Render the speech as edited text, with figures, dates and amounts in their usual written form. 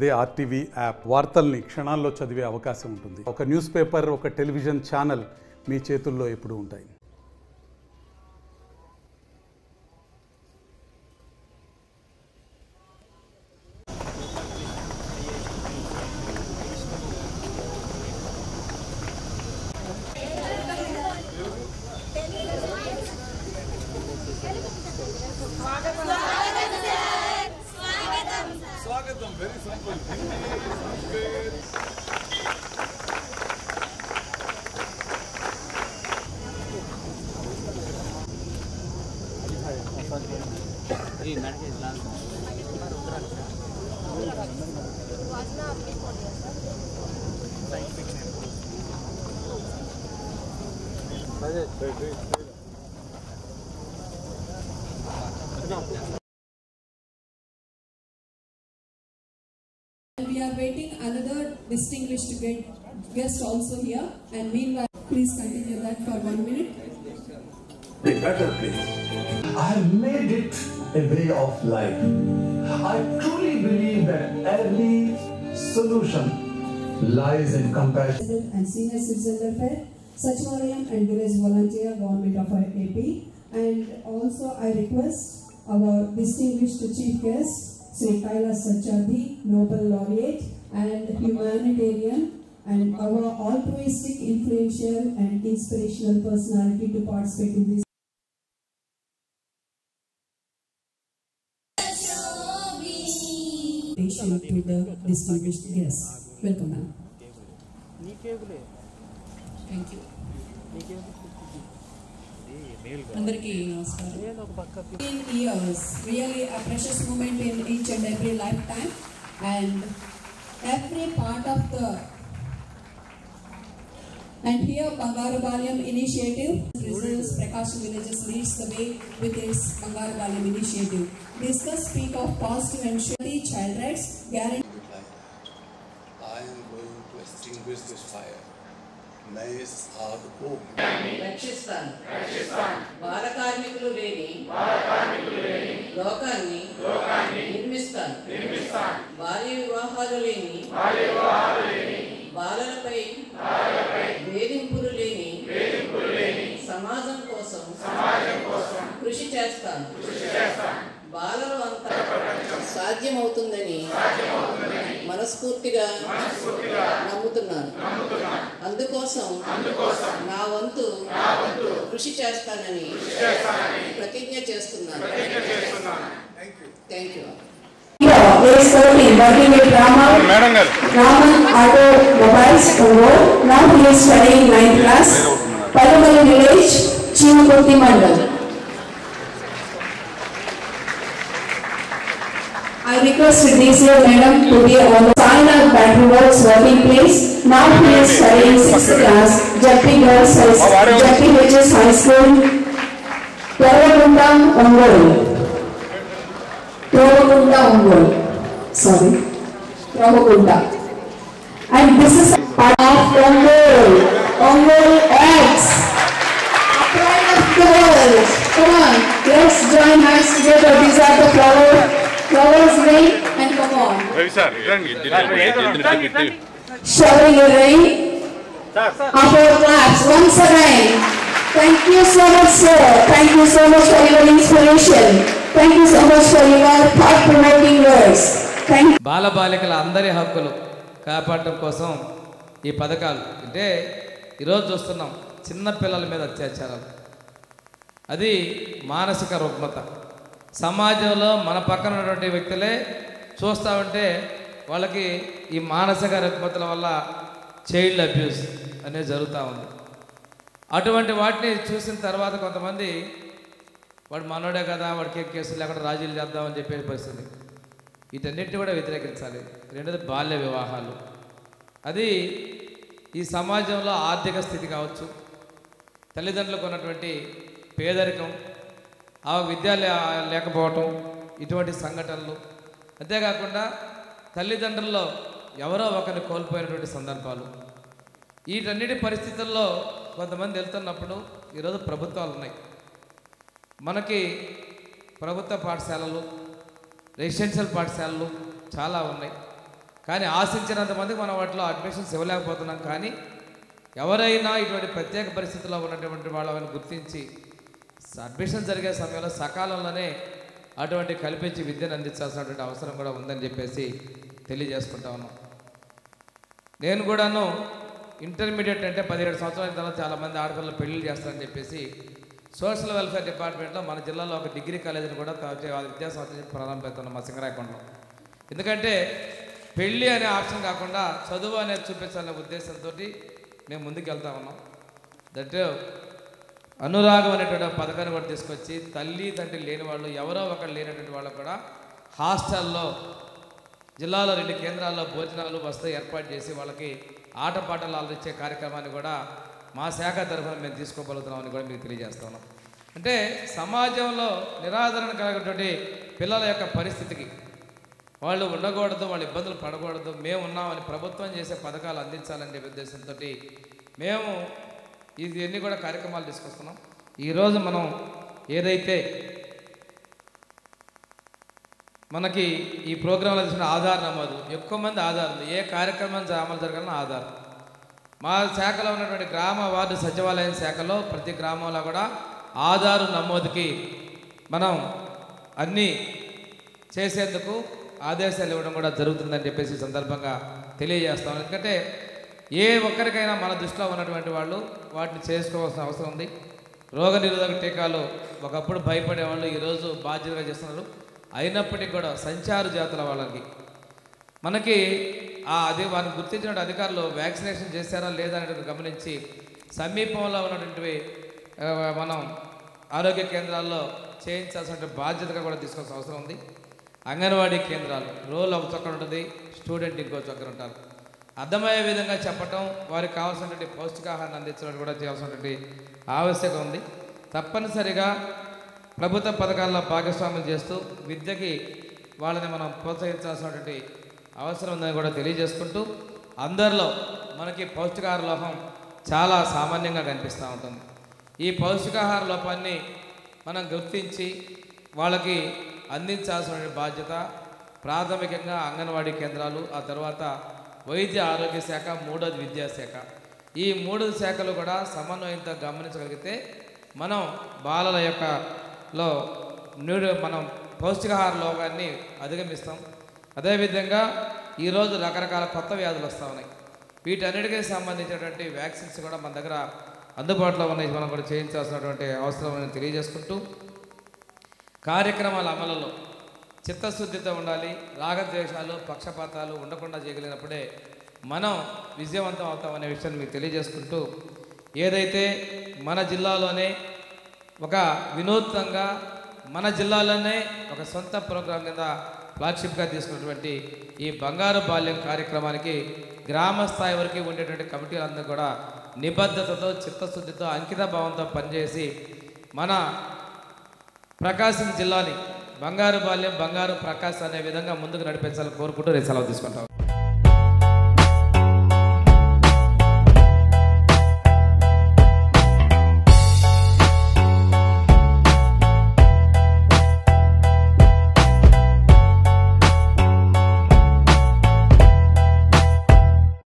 అదే RTV app వార్తల్ని క్షణాల్లో చదివే అవకాశం ఉంటుంది. ఒక న్యూస్ పేపర్, ఒక టెలివిజన్ ఛానల్ మీ చేతుల్లో ఎప్పుడూ ఉంటాయి. Swagatam, very simple. We are waiting another distinguished guest also here, and meanwhile, please continue that for 1 minute. The better place. I have made it a way of life. I truly believe that every solution lies in compassion. And Senior Citizen Welfare, Sachivalayam and Village Volunteer, Government of AP, and also I request our distinguished chief guest, Sri Kailash Satyarthi, Nobel Laureate and humanitarian, and our altruistic, influential and inspirational personality to participate in this. To the distinguished guests. Welcome, ma'am. Thank you. Andarki namaskaram. 15 years, really a precious moment in each and every lifetime, and every part of the. And here, Bangaru Balyam initiative, Results Prakash Villages leads the way with this Bangaru Balyam initiative. Discuss, speak of positive and surely child rights, guarantee. I am going to extinguish this fire. मैं इस आग को రక్షిస్తాను బాల కార్మికులు లేని లోకాన్ని నిర్మిస్తాను బాల్య వివాహాలు లేని బాలలపై వేధింపులు లేని సమాజం కోసం కృషి చేస్తాను బాలలు అంతా సాధ్యమవుతుందని మనస్ఫూర్తిగా నమ్ముతున్నాను. అందుకోసం నా వంతు కృషి చేస్తానని ప్రతిజ్ఞ చేస్తున్నాను. Thank you. Working with Raman Automobiles Congo. Now he is studying 9th class. Palumali village, Chivapurti Mandal. I request DCO Madam to be on the China Battery Works working place. Now he is studying 6th class, Jappi Girls Jappi HS High School, Tovagunda, Ongol. Sorry, Tovagunda. And this is part of Ongol X. A pride of the world. Come on, let's join hands together. These are the flowers rain, and come on. Showering the rain. Our claps once again. Thank you so much, sir. Thank you so much for your inspiration. Thank you so much for your thought-provoking words. Thank you. బాలబాలికల అందరి హక్కులు కాపాడటం కోసం ఈ పథకాలు అంటే ఈరోజు చూస్తున్నాం చిన్న పిల్లల మీద అత్యాచారాలు, అది మానసిక రుగ్మత. సమాజంలో మన పక్కన ఉన్నటువంటి వ్యక్తులే చూస్తూ ఉంటే వాళ్ళకి ఈ మానసిక రుగ్మతల వల్ల చైల్డ్ అబ్యూస్ అనేది జరుగుతూ ఉంది. అటువంటి వాటిని చూసిన తర్వాత కొంతమంది వాడు మనోడే కదా, వాడికి కేసులు లేకుండా రాజీలు చేద్దామని చెప్పే పరిస్థితి. వీటన్నిటిని కూడా వ్యతిరేకించాలి. రెండోది బాల్య వివాహాలు. అది ఈ సమాజంలో ఆర్థిక స్థితి కావచ్చు, తల్లిదండ్రులకు ఉన్నటువంటి పేదరికం, ఆ విద్య లేకపోవటం, ఇటువంటి సంఘటనలు. అంతేకాకుండా తల్లిదండ్రుల్లో ఎవరో ఒకరిని కోల్పోయినటువంటి సందర్భాలు. వీటన్నిటి పరిస్థితుల్లో కొంతమంది వెళ్తున్నప్పుడు ఈరోజు ప్రభుత్వాలు ఉన్నాయి. మనకి ప్రభుత్వ పాఠశాలలు, రెసిడెన్షియల్ పాఠశాలలు చాలా ఉన్నాయి. కానీ ఆశించినంత మందికి మనం వాటిలో అడ్మిషన్స్ ఇవ్వలేకపోతున్నాం. కానీ ఎవరైనా ఇటువంటి ప్రత్యేక పరిస్థితుల్లో ఉన్నటువంటి వాళ్ళని గుర్తించి అడ్మిషన్ జరిగే సమయంలో సకాలంలోనే అటువంటి కల్పించి విద్యను అందించాల్సినటువంటి అవసరం కూడా ఉందని చెప్పేసి తెలియజేసుకుంటా ఉన్నాం. నేను కూడాను ఇంటర్మీడియట్ అంటే 17 సంవత్సరాల తర్వాత చాలామంది ఆడపిల్లలు పెళ్లిళ్ళు చేస్తారని చెప్పేసి సోషల్ వెల్ఫేర్ డిపార్ట్మెంట్లో మన జిల్లాలో ఒక డిగ్రీ కాలేజీని కూడా విద్యా సంస్థ ప్రారంభిస్తున్నాం మా సింగరాయకొండలో. ఎందుకంటే పెళ్ళి అనే ఆప్షన్ కాకుండా చదువు అనేది చూపించాలనే ఉద్దేశంతో మేము ముందుకు వెళ్తా ఉన్నాం. దట్ అనురాగం అనేటువంటి పథకాన్ని కూడా తీసుకొచ్చి తల్లి తండ్రి లేని వాళ్ళు ఎవరో ఒకరు లేనటువంటి వాళ్ళకు కూడా హాస్టల్లో జిల్లాలో 2 కేంద్రాల్లో భోజనాలు వసతి ఏర్పాటు చేసి వాళ్ళకి ఆటపాటలు ఆలోచించే కార్యక్రమాన్ని కూడా మా శాఖ తరఫున మేము తీసుకోగలుగుతున్నామని కూడా మీకు తెలియజేస్తున్నాం. అంటే సమాజంలో నిరాదరణ కలిగినటువంటి పిల్లల యొక్క పరిస్థితికి వాళ్ళు ఉండకూడదు, వాళ్ళు ఇబ్బందులు పడకూడదు, మేము ఉన్నామని ప్రభుత్వం చేసే పథకాలు అందించాలనే ఉద్దేశంతో మేము ఇవన్నీ కూడా కార్యక్రమాలు తీసుకొస్తున్నాం. ఈరోజు మనం ఏదైతే మనకి ఈ ప్రోగ్రాంలో చేసిన ఆధార్ నమోదు, ఎక్కువ మంది ఆధార్ ఏ కార్యక్రమం అమలు జరగాలన్నా ఆధార్. మా శాఖలో ఉన్నటువంటి గ్రామ వార్డు సచివాలయం శాఖలో ప్రతి గ్రామంలో కూడా ఆధారు నమోదుకి మనం అన్నీ చేసేందుకు ఆదేశాలు ఇవ్వడం కూడా జరుగుతుందని చెప్పేసి సందర్భంగా తెలియజేస్తాం. ఎందుకంటే ఏ ఒక్కరికైనా మన దృష్టిలో ఉన్నటువంటి వాళ్ళు వాటిని చేసుకోవాల్సిన అవసరం ఉంది. రోగనిరోధక టీకాలు ఒకప్పుడు భయపడేవాళ్ళు ఈరోజు బాధ్యతగా చేస్తున్నారు. అయినప్పటికీ కూడా సంచార జాతుల వాళ్ళకి మనకి అది వారిని గుర్తించిన అధికారులు వ్యాక్సినేషన్ చేశారా లేదా అనేది గమనించి సమీపంలో ఉన్నటువంటివి మనం ఆరోగ్య కేంద్రాల్లో చేయించాల్సిన బాధ్యతగా కూడా తీసుకోవాల్సిన అవసరం ఉంది. అంగన్వాడీ కేంద్రాలు రోల్ ఒక చొక్కన ఉంటుంది, స్టూడెంట్ ఇంకో చొక్కన ఉంటారు. అర్థమయ్యే విధంగా చెప్పటం, వారికి కావాల్సినటువంటి పౌష్టికాహారాన్ని అందించడం కూడా చేయాల్సినటువంటి ఆవశ్యకత ఉంది. తప్పనిసరిగా ప్రభుత్వ పథకాల్లో భాగస్వామ్యం చేస్తూ విద్యకి వాళ్ళని మనం ప్రోత్సహించాల్సినటువంటి అవసరం ఉందని కూడా తెలియజేసుకుంటూ, అందరిలో మనకి పౌష్టికాహార లోపం చాలా సామాన్యంగా కనిపిస్తూ ఉంటుంది. ఈ పౌష్టికాహార లోపాన్ని మనం గుర్తించి వాళ్ళకి అందించాల్సిన బాధ్యత ప్రాథమికంగా అంగన్వాడీ కేంద్రాలు, ఆ తర్వాత వైద్య ఆరోగ్య శాఖ, మూడోది విద్యాశాఖ. ఈ 3 శాఖలు కూడా సమన్వయంతో గమనించగలిగితే మనం బాలల యొక్క మనం పౌష్టికాహార లోపాన్ని అధిగమిస్తాం. అదేవిధంగా ఈరోజు రకరకాల కొత్త వ్యాధులు వస్తూ ఉన్నాయి. వీటన్నిటికీ సంబంధించినటువంటి వ్యాక్సిన్స్ కూడా మన దగ్గర అందుబాటులో ఉన్నాయి, మనం కూడా చేయించాల్సినటువంటి అవసరం తెలియజేసుకుంటూ, కార్యక్రమాల అమలులో చిత్తశుద్ధితో ఉండాలి. రాగద్వేషాలు, పక్షపాతాలు ఉండకుండా చేయగలిగినప్పుడే మనం విజయవంతం అవుతామనే విషయాన్ని మీకు తెలియజేసుకుంటూ, ఏదైతే మన జిల్లాలోనే ఒక వినూత్నంగా మన జిల్లాలోనే ఒక సొంత ప్రోగ్రాం కింద ఫ్లాగ్షిప్గా తీసుకున్నటువంటి ఈ బంగారు బాల్యం కార్యక్రమానికి గ్రామ స్థాయి వరకు ఉండేటువంటి కమిటీలందరూ కూడా నిబద్ధతతో, చిత్తశుద్ధితో, అంకిత భావంతో పనిచేసి మన ప్రకాశం జిల్లాని బంగారు బాల్యం, బంగారు ప్రకాశం అనే విధంగా ముందుకు నడిపించాలని కోరుకుంటూ నేను సెలవు తీసుకుంటాను.